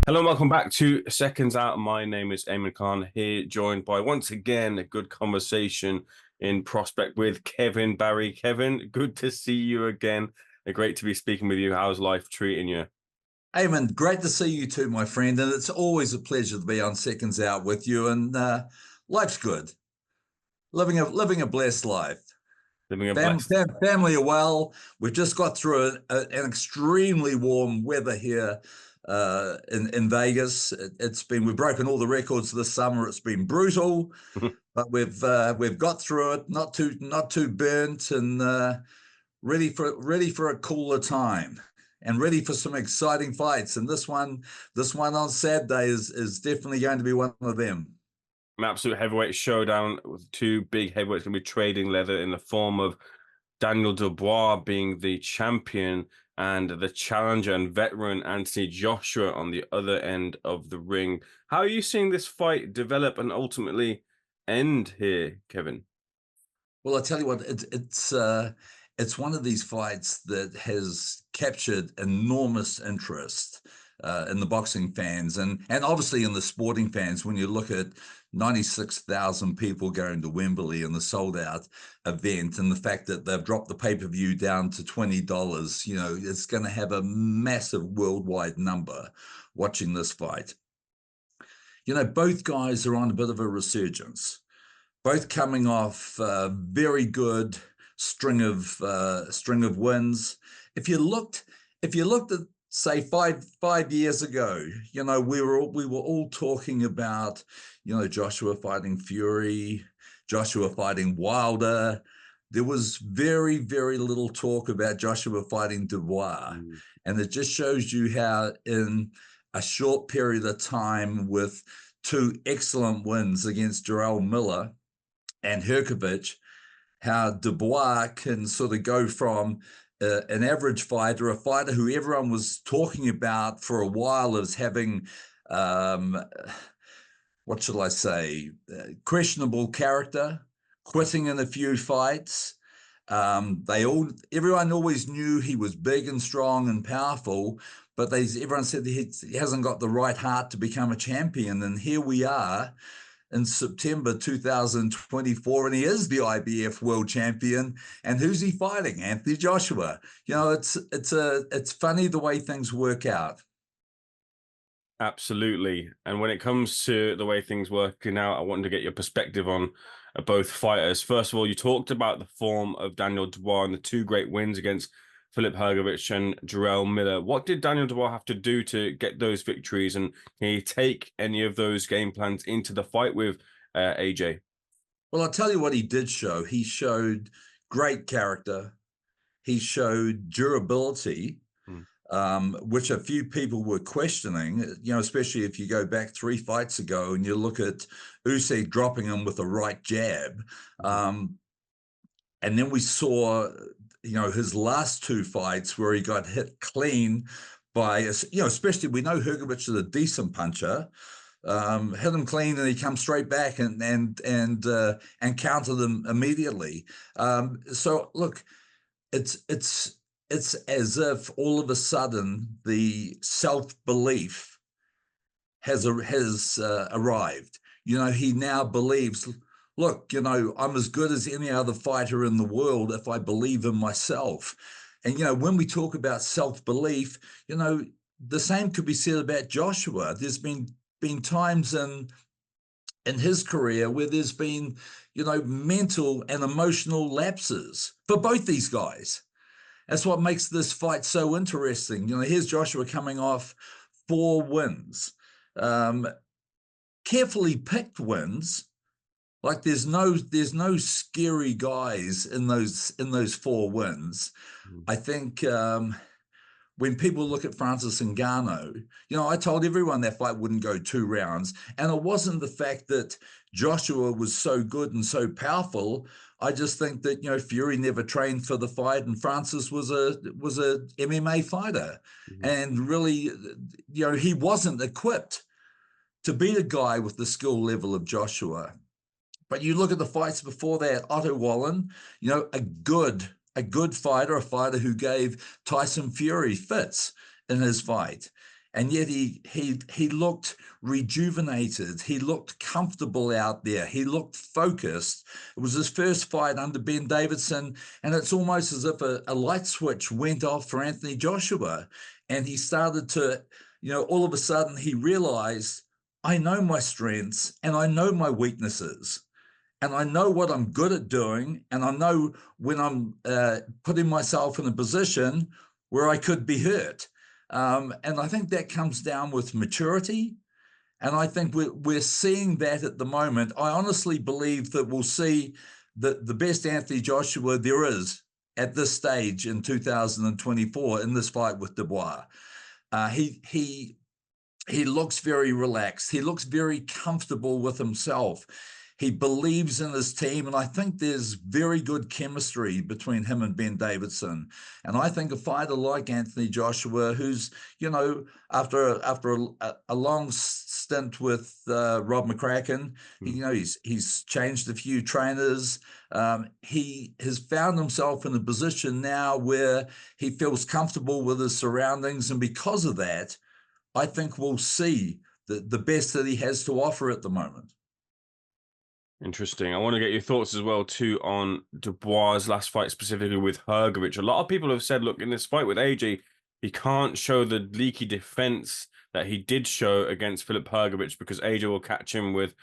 Hello and welcome back to Seconds Out. My name is Eamon Khan here, joined by once again a good conversation in prospect with Kevin Barry. Kevin, good to see you again. Great to be speaking with you. How's life treating you? Eamon, great to see you too, my friend. And it's always a pleasure to be on Seconds Out with you. And life's good. Living a blessed life. Living a blessed. Family are well. We've just got through an extremely warm weather here in Vegas. We've broken all the records this summer. It's been brutal, but we've got through it. Not too burnt, and ready for a cooler time, and ready for some exciting fights. And this one on Saturday is definitely going to be one of them. An absolute heavyweight showdown with two big heavyweights going to be trading leather in the form of Daniel Dubois being the champion and the challenger and veteran Anthony Joshua on the other end of the ring. How are you seeing this fight develop and ultimately end here, Kevin? Well, I tell you what, it's one of these fights that has captured enormous interest in the boxing fans and obviously in the sporting fans. When you look at 96,000 people going to Wembley in the sold out event, and the fact that they've dropped the pay-per-view down to $20, it's going to have a massive worldwide number watching this fight. Both guys are on a bit of a resurgence, both coming off a very good string of wins. If you looked at, say, five years ago, we were all talking about, Joshua fighting Fury, Joshua fighting Wilder. There was very, very little talk about Joshua fighting Dubois. And it just shows you how in a short period of time, with two excellent wins against Jarrell Miller and Herkovich, how Dubois can sort of go from an average fighter, a fighter who everyone was talking about for a while as having, what shall I say, questionable character, quitting in a few fights. Everyone always knew he was big and strong and powerful, but everyone said he hasn't got the right heart to become a champion. And here we are in September 2024, and he is the IBF world champion. And who's he fighting? Anthony Joshua. It's funny the way things work out. Absolutely. And when it comes to the way things working out, I wanted to get your perspective on both fighters. First of all, you talked about the form of Daniel Dubois and the two great wins against Filip Hrgović and Jarrell Miller. What did Daniel Dubois have to do to get those victories? And can he take any of those game plans into the fight with AJ? Well, I'll tell you what he did show. He showed great character. He showed durability, which a few people were questioning, especially if you go back 3 fights ago and you look at Usyk dropping him with a right jab. And then we saw, his last 2 fights where he got hit clean by, especially we know Hrgović is a decent puncher, hit him clean and he comes straight back and countered them immediately. So look, it's as if all of a sudden the self-belief has arrived. He now believes, look, I'm as good as any other fighter in the world if I believe in myself. And, when we talk about self-belief, the same could be said about Joshua. There's been times in his career where there's been, mental and emotional lapses for both these guys. That's what makes this fight so interesting. Here's Joshua coming off 4 wins, carefully picked wins. Like there's no scary guys in those 4 wins. I think when people look at Francis Ngannou, I told everyone that fight wouldn't go 2 rounds, and it wasn't the fact that Joshua was so good and so powerful. I just think that Fury never trained for the fight, and Francis was a MMA fighter, and really, he wasn't equipped to beat a guy with the skill level of Joshua. But you look at the fights before that, Otto Wallen, a good fighter, a fighter who gave Tyson Fury fits in his fight. and yet he looked rejuvenated. He looked comfortable out there. He looked focused. It was his first fight under Ben Davison, and it's almost as if a light switch went off for Anthony Joshua, and he started to, all of a sudden he realized, I know my strengths and I know my weaknesses. And I know what I'm good at doing, and I know when I'm putting myself in a position where I could be hurt. And I think that comes down with maturity. And I think we're seeing that at the moment. I honestly believe that we'll see the best Anthony Joshua there is at this stage in 2024 in this fight with Dubois. He looks very relaxed. He looks very comfortable with himself. He believes in his team, and I think there's very good chemistry between him and Ben Davison. And I think a fighter like Anthony Joshua, who's, after a long stint with Rob McCracken, he's changed a few trainers. He has found himself in a position now where he feels comfortable with his surroundings, and because of that, I think we'll see the best that he has to offer at the moment. Interesting. I want to get your thoughts as well, too, on Dubois' last fight, specifically with Hrgović. A lot of people have said, look, in this fight with AJ, he can't show the leaky defense that he did show against Filip Hrgović, because AJ will catch him with,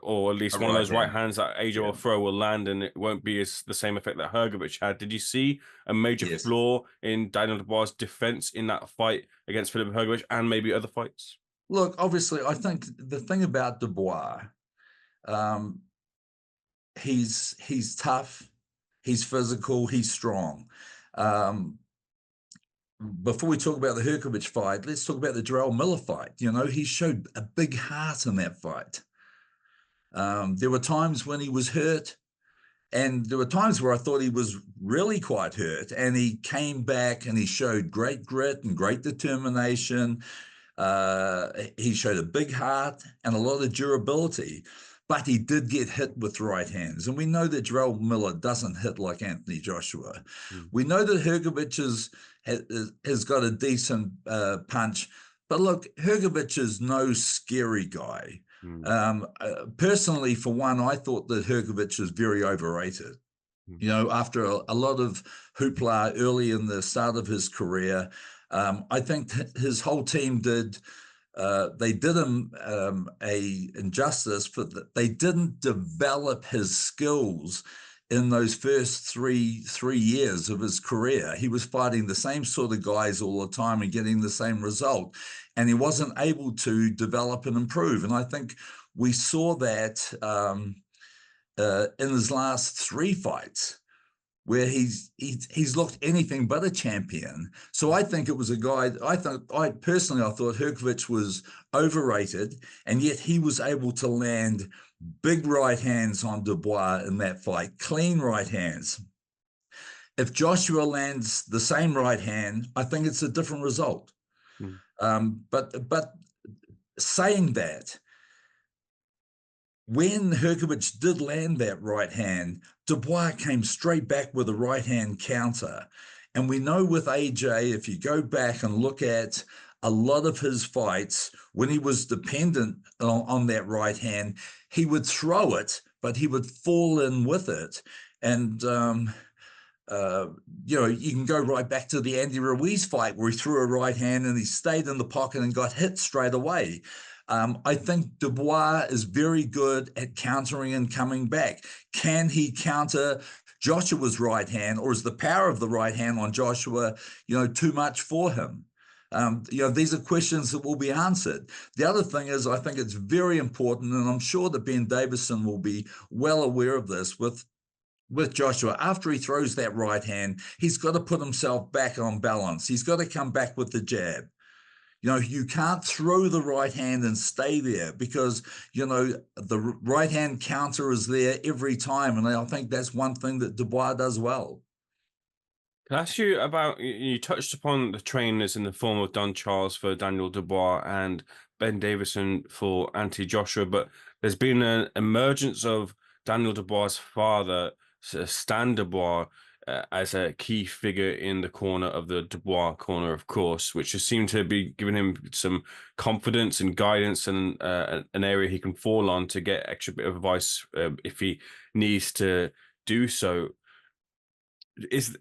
or at least one of those right hands that AJ will throw will land, and it won't be the same effect that Hrgović had. Did you see a major flaw in Daniel Dubois' defense in that fight against Filip Hrgović and maybe other fights? Look, obviously, I think the thing about Dubois, he's tough, he's physical, he's strong. Before we talk about the Hrgović fight, let's talk about the Jarrell Miller fight. He showed a big heart in that fight. There were times when he was hurt, and there were times where I thought he was really quite hurt, and he came back and he showed great grit and great determination. He showed a big heart and a lot of durability, but he did get hit with right hands. And we know that Jarrell Miller doesn't hit like Anthony Joshua. We know that Hrgović has got a decent punch, but look, Hrgović is no scary guy. Personally, for one, I thought that Hrgović was very overrated. After a lot of hoopla early in the start of his career, I think his whole team did him a injustice, for that they didn't develop his skills in those first three years of his career. He was fighting the same sort of guys all the time and getting the same result, and he wasn't able to develop and improve. And I think we saw that in his last 3 fights, where he's looked anything but a champion. So I think it was a guy, I thought Hrgović was overrated, and yet he was able to land big right hands on Dubois in that fight, clean right hands. If Joshua lands the same right hand, I think it's a different result. But saying that, when Hrgović did land that right hand, Dubois came straight back with a right hand counter. And we know with AJ, if you go back and look at a lot of his fights, when he was dependent on that right hand, he would throw it, but he would fall in with it. And, you can go right back to the Andy Ruiz fight, where he threw a right hand and he stayed in the pocket and got hit straight away. I think Dubois is very good at countering and coming back. Can he counter Joshua's right hand, or is the power of the right hand on Joshua, too much for him? These are questions that will be answered. The other thing is, I think it's very important, and I'm sure that Ben Davison will be well aware of this with Joshua. After he throws that right hand, he's got to put himself back on balance. He's got to come back with the jab. You can't throw the right hand and stay there, because, the right hand counter is there every time. And I think that's one thing that Dubois does well. Can I ask you about, you touched upon the trainers in the form of Don Charles for Daniel Dubois and Ben Davison for Anthony Joshua, but there's been an emergence of Daniel Dubois' father, Stan Dubois, as a key figure in the corner of the Dubois corner, of course, which has seemed to be giving him some confidence and guidance, and an area he can fall on to get extra bit of advice if he needs to do so. Is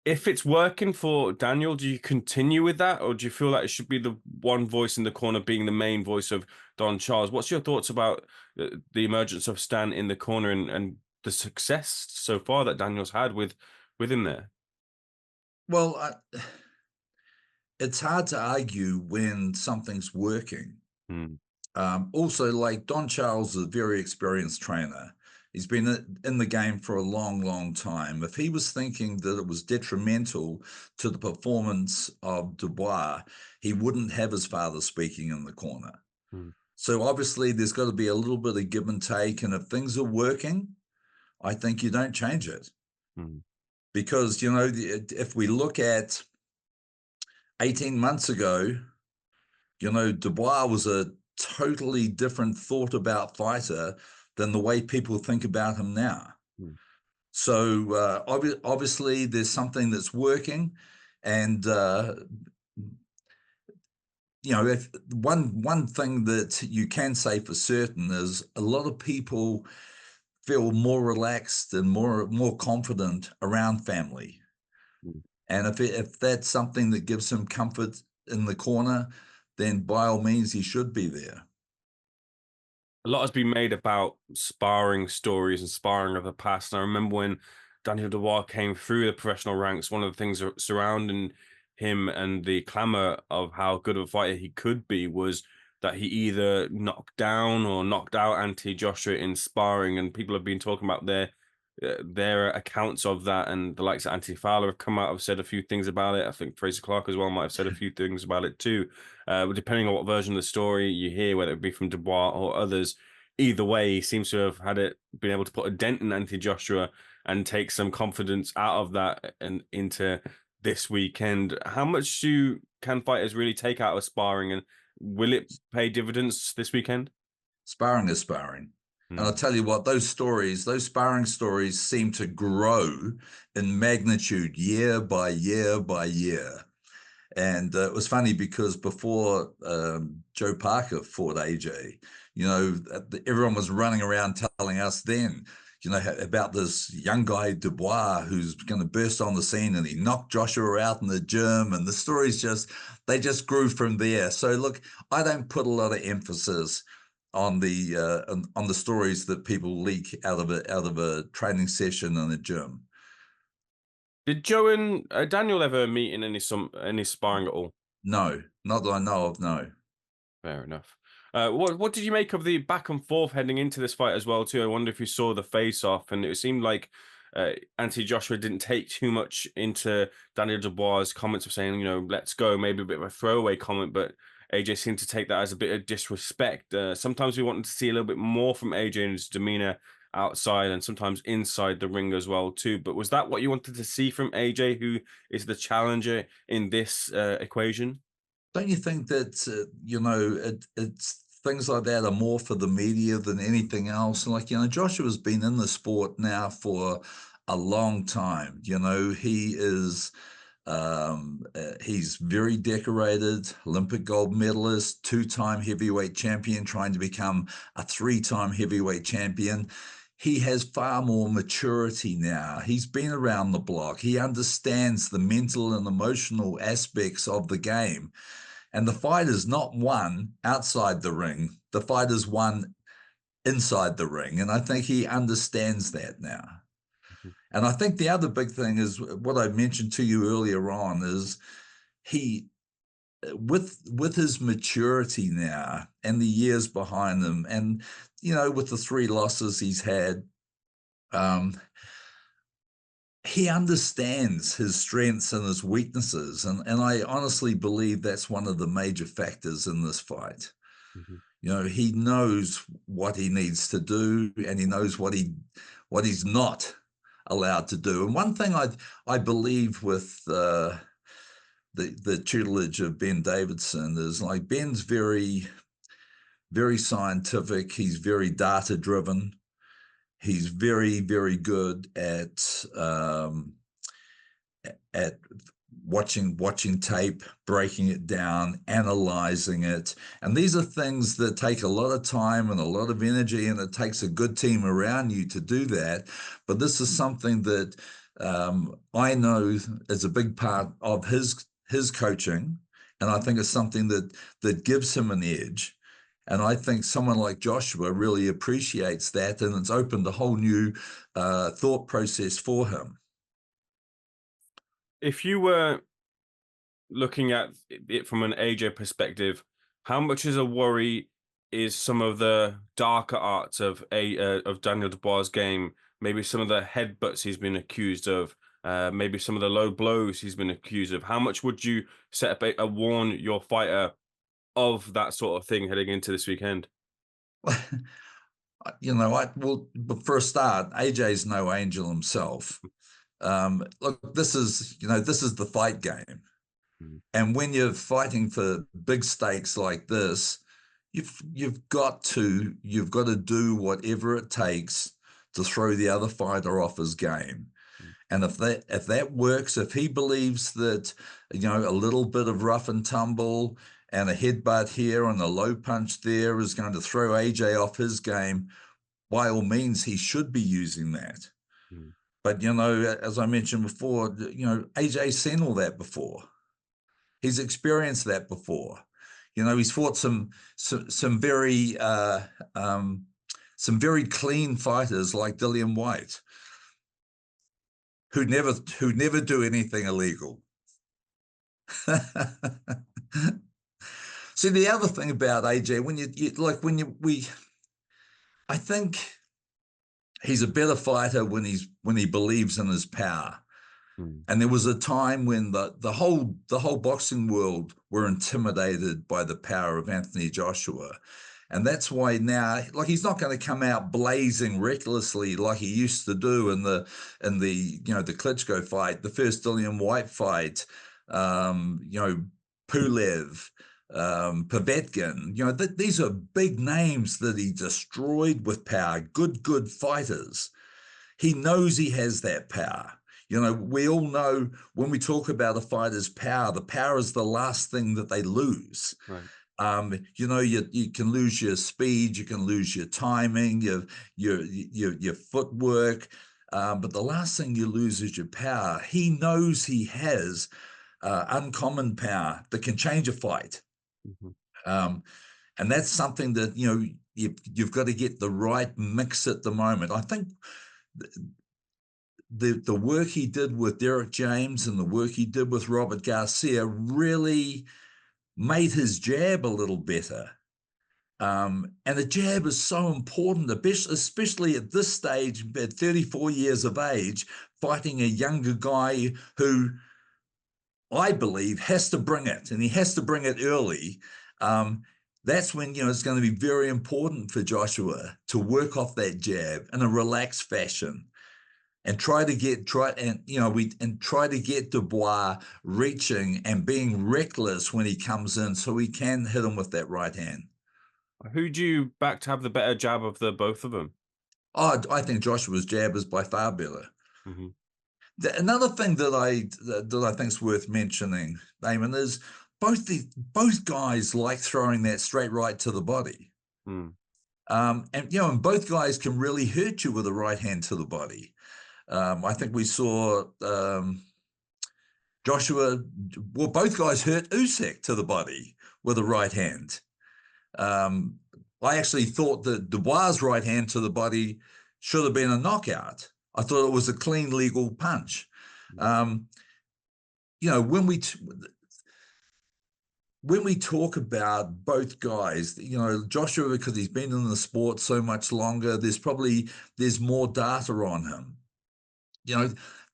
If it's working for Daniel, do you continue with that, or do you feel like it should be the one voice in the corner being the main voice of Don Charles? What's your thoughts about the emergence of Stan in the corner, and the success so far that Daniel's had with him there? Well, it's hard to argue when something's working. Hmm. Also, like Don Charles is a very experienced trainer. He's been in the game for a long, long time. If he was thinking that it was detrimental to the performance of Dubois, he wouldn't have his father speaking in the corner. Hmm. So obviously, there's got to be a little bit of give and take. And if things are working, I think you don't change it. Hmm. Because, you know, if we look at 18 months ago, you know, Dubois was a totally different thought about fighter than the way people think about him now. Hmm. So obviously there's something that's working. And, you know, if one thing that you can say for certain is a lot of people feel more relaxed and more confident around family. Hmm. And if that's something that gives him comfort in the corner, then by all means he should be there. A lot has been made about sparring stories and sparring of the past. And I remember when Daniel Dubois came through the professional ranks, one of the things surrounding him and the clamor of how good of a fighter he could be was that he either knocked down or knocked out Anthony Joshua in sparring. And people have been talking about their accounts of that, and the likes of Anthony Fowler have come out, have said a few things about it. I think Fraser Clark as well might have said a few things about it too. Depending on what version of the story you hear, whether it be from Dubois or others, either way, he seems to have been able to put a dent in Anthony Joshua and take some confidence out of that and into this weekend. How much can fighters really take out of sparring, and will it pay dividends this weekend? Sparring is sparring. And Hmm. I'll tell you what, those stories, those sparring stories seem to grow in magnitude year by year by year. And it was funny because before Joe Parker fought AJ, you know, everyone was running around telling us then, you know, about this young guy, Dubois, who's going to burst on the scene, and he knocked Joshua out in the gym. And the stories they just grew from there. So look, I don't put a lot of emphasis on the stories that people leak out of a training session in a gym. Did Joe and Daniel ever meet in any sparring at all? No, not that I know of. No. Fair enough. What did you make of the back and forth heading into this fight as well too? I wonder if you saw the face off, and it seemed like Anthony Joshua didn't take too much into Daniel Dubois' comments of saying, you know, let's go, maybe a bit of a throwaway comment, but AJ seemed to take that as a bit of disrespect. Sometimes we wanted to see a little bit more from AJ and his demeanor outside, and sometimes inside the ring as well too. But was that what you wanted to see from AJ, who is the challenger in this equation? Don't you think that you know it's things like that are more for the media than anything else? Like, you know, Joshua's been in the sport now for a long time. You know, he's very decorated, Olympic gold medalist, two-time heavyweight champion, trying to become a three-time heavyweight champion. He has far more maturity now. He's been around the block. He understands the mental and emotional aspects of the game. And the fight is not won outside the ring. The fight is won inside the ring. And I think he understands that now. And I think the other big thing is what I mentioned to you earlier on is he, with his maturity now and the years behind him, and, you know, with the 3 losses he's had, um, he understands his strengths and his weaknesses. And I honestly believe that's one of the major factors in this fight. Mhm. You know, he knows what he needs to do, and he knows what he's not allowed to do. And one thing I believe with the tutelage of Ben Davidson is, like, Ben's very scientific. He's very data driven. He's very good at at watching tape, breaking it down, analyzing it. And these are things that take a lot of time and a lot of energy, and it takes a good team around you to do that. But this is something that I know is a big part of his coaching, and I think it's something that gives him an edge. And I think someone like Joshua really appreciates that, and it's opened a whole new thought process for him. If you were looking at it from an AJ perspective, how much is a worry is some of the darker arts of Daniel Dubois' game? Maybe some of the headbutts he's been accused of, maybe some of the low blows he's been accused of. How much would you set up a warn your fighter of that sort of thing heading into this weekend? But for a start, AJ's no angel himself. Look, this is the fight game. And when you're fighting for big stakes like this, you've got to do whatever it takes to throw the other fighter off his game. And if that works, if he believes that a little bit of rough and tumble and a headbutt here and a low punch there is going to throw AJ off his game, by all means, he should be using that. But as I mentioned before, AJ's seen all that before. He's experienced that before. He's fought some very clean fighters like Dillian White, who never do anything illegal. See, the other thing about AJ, I think he's a better fighter when he believes in his power. And there was a time when the whole boxing world were intimidated by the power of Anthony Joshua. And that's why now, he's not going to come out blazing recklessly like he used to do in the Klitschko fight, the first Dillian White fight, Pulev, Povetkin. These are big names that he destroyed with power, good fighters. He knows he has that power. We all know when we talk about a fighter's power, the power is the last thing that they lose. Right. You can lose your speed, you can lose your timing, your footwork, but the last thing you lose is your power. He knows he has uncommon power that can change a fight. And that's something that you've got to get the right mix at the moment. I think the work he did with Derek James and the work he did with Robert Garcia really made his jab a little better. And the jab is so important, especially at this stage, at 34 years of age, fighting a younger guy who I believe has to bring it, and he has to bring it early. That's when it's going to be very important for Joshua to work off that jab in a relaxed fashion. And try to get Dubois reaching and being reckless when he comes in, so he can hit him with that right hand. Who do you back to have the better jab of the both of them? Oh, I think Joshua's jab is by far better. Another thing that I think is worth mentioning, Damon, is both guys like throwing that straight right to the body. And both guys can really hurt you with a right hand to the body. I think we saw both guys hurt Usyk to the body with a right hand. I actually thought that Dubois' right hand to the body should have been a knockout. I thought it was a clean, legal punch. When we talk about both guys, Joshua, because he's been in the sport so much longer, there's more data on him.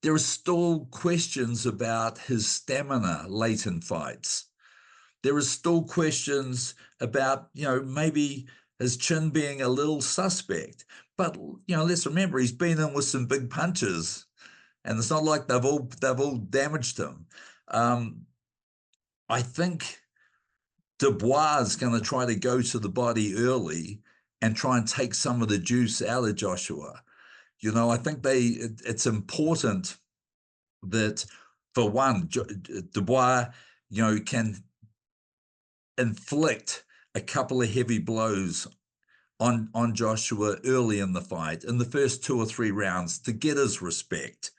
There are still questions about his stamina late in fights. There are still questions about, maybe his chin being a little suspect. But, let's remember, he's been in with some big punches, and it's not like they've all damaged him. I think Dubois is going to try to go to the body early and try and take some of the juice out of Joshua. I think it's important that for one, Dubois, can inflict a couple of heavy blows on Joshua early in the fight, in the first 2 or 3 rounds, to get his respect.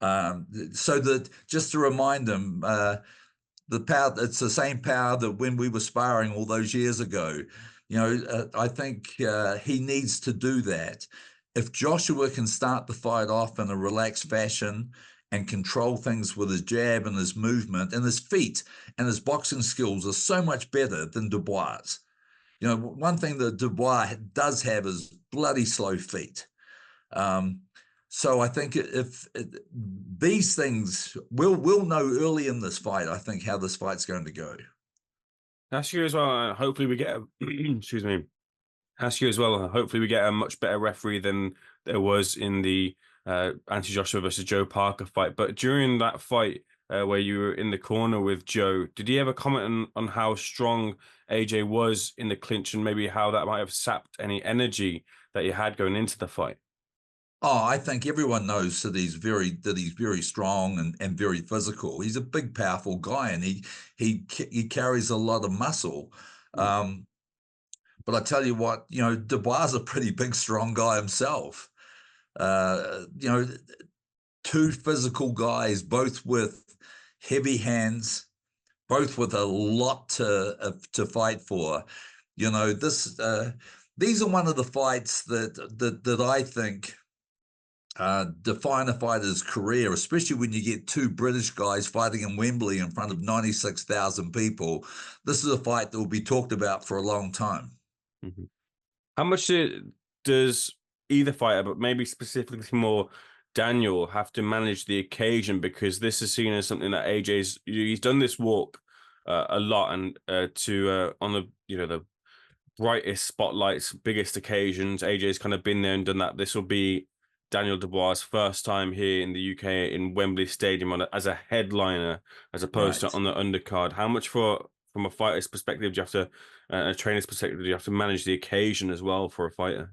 So that, just to remind him, the power, it's the same power that when we were sparring all those years ago. I think he needs to do that. If Joshua can start the fight off in a relaxed fashion and control things with his jab and his movement and his feet, and his boxing skills are so much better than Dubois. One thing that Dubois does have is bloody slow feet. So I think if these things, we'll know early in this fight, I think, how this fight's going to go. Ask you as well. Hopefully we get a, excuse me. Ask you as well. Hopefully we get a much better referee than there was in the Anthony Joshua versus Joe Parker fight. But during that fight, where you were in the corner with Joe, did he ever comment on how strong AJ was in the clinch, and maybe how that might have sapped any energy that you had going into the fight? Oh, I think everyone knows that he's very strong and very physical. He's a big, powerful guy, and he carries a lot of muscle. Mm. But I tell you what, Dubois is a pretty big, strong guy himself. Uh, you know, Two physical guys, both with heavy hands, both with a lot to fight for. These are one of the fights that I think define a fighter's career, especially when you get two British guys fighting in Wembley in front of 96,000 people. This is a fight that will be talked about for a long time. Mhm. How much does either fighter, but maybe specifically more Daniel, have to manage the occasion? Because this is seen as something that he's done this walk a lot, and on the the brightest spotlights, biggest occasions, AJ's kind of been there and done that. This will be Daniel Dubois' first time here in the UK in Wembley Stadium as a headliner, as opposed to Right. on the undercard. How much, from a fighter's perspective, do you have to, a trainer's perspective, do you have to manage the occasion as well for a fighter?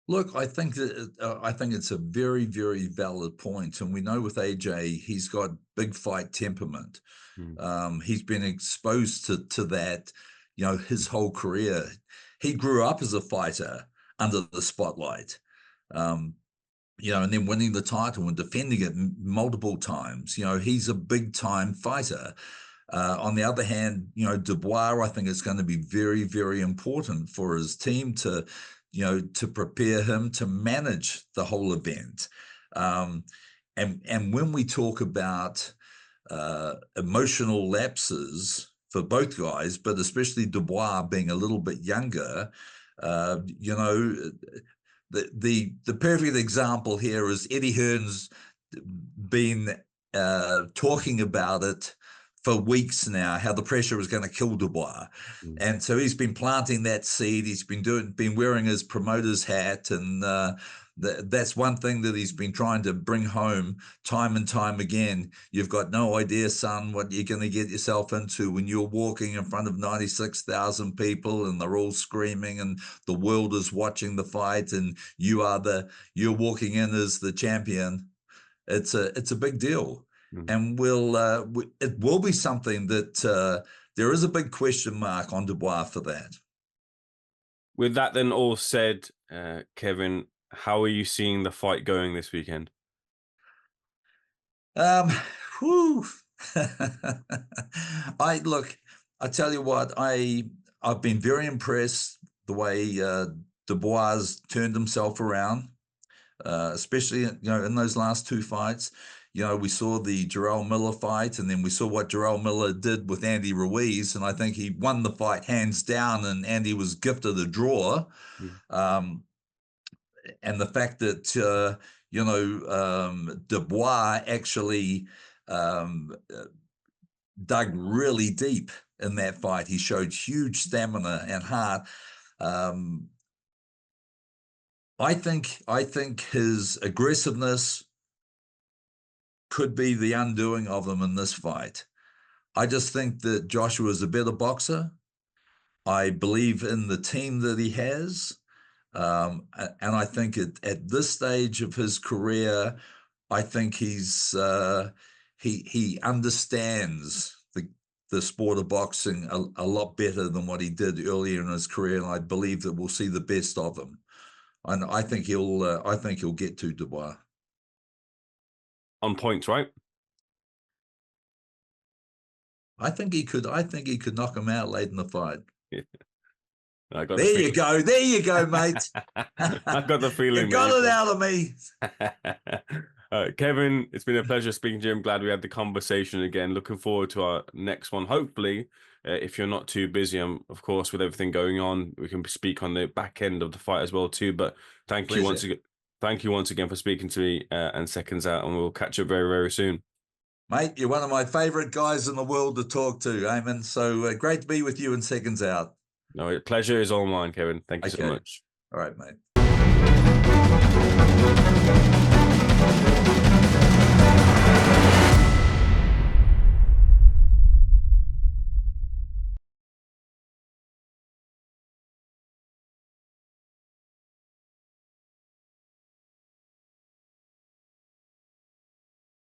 Look, I think it's a very, very valid point, and we know with AJ, he's got big fight temperament. Mm. He's been exposed to that, his whole career. He grew up as a fighter under the spotlight, and then winning the title and defending it multiple times. He's a big time fighter. On the other hand, Dubois, I think, is going to be very, very important for his team to prepare him to manage the whole event. And when we talk about emotional lapses for both guys, but especially Dubois being a little bit younger, the perfect example here is Eddie Hearn's been talking about it for weeks now, how the pressure was going to kill Dubois. Mm. And so he's been planting that seed. He's been wearing his promoter's hat, and that's one thing that he's been trying to bring home time and time again. You've got no idea, son, what you're going to get yourself into when you're walking in front of 96,000 people and they're all screaming and the world is watching the fight, and you're walking in as the champion. It's a big deal. Mm. And it will be something that there is a big question mark on Dubois for that. With that then all said, Kevin, how are you seeing the fight going this weekend? Whew. I tell you what, I've been very impressed the way Dubois turned himself around, especially in those last two fights. We saw the Jarrell Miller fight, and then we saw what Jarrell Miller did with Andy Ruiz, and I think he won the fight hands down, and Andy was gifted a draw. Mm. And the fact that Dubois actually dug really deep in that fight. He showed huge stamina and heart. I think his aggressiveness could be the undoing of him in this fight. I just think that Joshua is a better boxer. I believe in the team that he has. And I think at this stage of his career, I think he's he understands the sport of boxing a lot better than what he did earlier in his career, and I believe that we'll see the best of him. And I think he'll get to Dubois on points, right? I think he could knock him out late in the fight. Yeah. I got there you go. There you go, mate. I got the feeling you got it out of me. Kevin, it's been a pleasure speaking to you. I'm glad we had the conversation again. Looking forward to our next one. Hopefully, if you're not too busy, of course, with everything going on, we can speak on the back end of the fight as well too. But thank you once again. Thank you once again for speaking to me and Seconds Out, and we'll catch up very, very soon. Mate, you're one of my favorite guys in the world to talk to, Eamon. So great to be with you in Seconds Out. No, pleasure is all mine, Kevin. Thank you so much. All right, mate.